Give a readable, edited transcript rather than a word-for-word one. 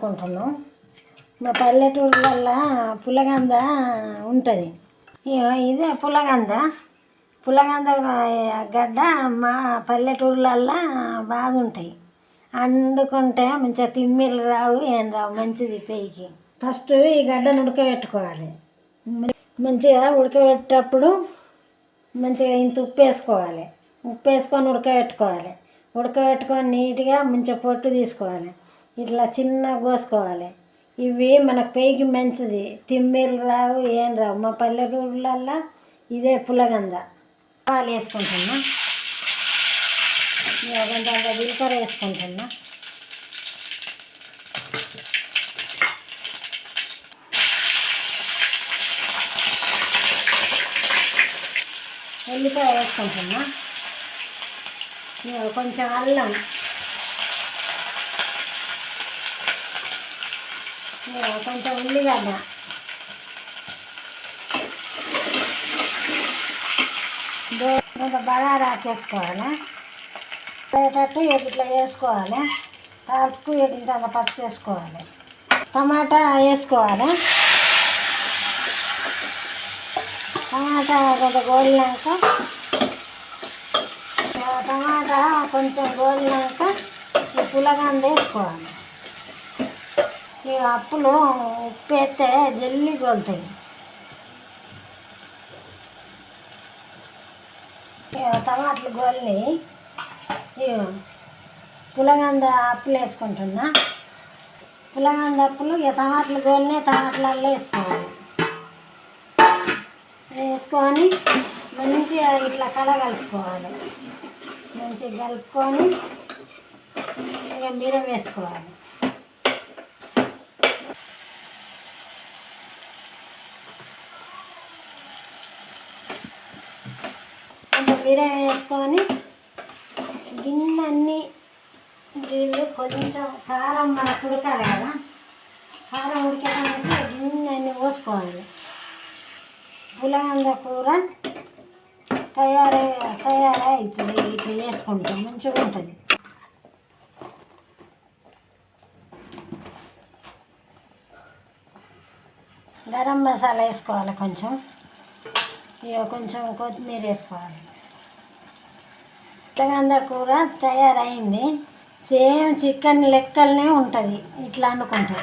అనుకుంటున్నాం. మా పల్లెటూళ్ళల్లో పులగంద ఉంటుంది. ఇదే పులగంద గడ్డ మా పల్లెటూళ్ళల్లో బాగుంటాయి. వండుకుంటే మంచిగా తిమ్మిర్లు రావు, ఏం రావు, మంచిది పేయికి. ఫస్ట్ ఈ గడ్డను ఉడకబెట్టుకోవాలి. మంచిగా ఉడకబెట్టేటప్పుడు మంచిగా ఇంత ఉప్పు వేసుకోవాలి. ఉప్పు వేసుకొని ఉడకబెట్టుకొని నీట్గా మంచిగా పొట్టు తీసుకోవాలి. ఇట్లా చిన్నగా కోసుకోవాలి. ఇవి మనకు పేయికి మంచిది, తిమ్మిర్లు రావు, ఏం రావు. మా పల్లెటూళ్ళల్లో ఇదే పులగంద. పాలు వేసుకుంటున్నా, కొంచెం జీలకర్ర వేసుకుంటున్నా. ఉల్లిపాయ వేసుకుంటున్నా, కొంచెం అల్లం, కొంచెం ఉల్లిగడ్డ, బగారా వేసుకోవాలి. వేసేటట్టు ఇట్లా వేసుకోవాలి. పసుపు ఇంత పసుపు వేసుకోవాలి. టమాటా వేసుకోవాలి. టమాటా కొంచెం గోలినాక ఈ పులగంద వేసుకోవాలి. ఈ అప్పులు ఉప్పు వేస్తే జల్లి గోలుతాయి. టమాటాలు గోలిని పులగంద అప్పులు వేసుకుంటున్నా. పులగంద అప్పులు టమాటాలు గోలిని టమాటాలలో వేసుకొని మంచిగా ఇట్లా కలుపుకోవాలి. మంచిగా కలుపుకొని ఇక బియ్యం వేసుకోవాలి. కొంచెం బియ్యం వేసుకొని గిన్నె నీళ్ళు కొంచెం కారం మనకు ఉడకాలి కదా, కారం ఉడికేదానికి గిన్నె పోసుకోవాలి. పులగంద కూర తయారైతుంది. ఇట్లా చేసుకుంటాం, మంచిగా ఉంటుంది. గరం మసాలా వేసుకోవాలి. కొంచెం కొత్తిమీర వేసుకోవాలి. పులగంద కూర తయారైంది. సేమ్ చికెన్ లెక్కలనే ఉంటుంది ఇట్లా అనుకుంటే.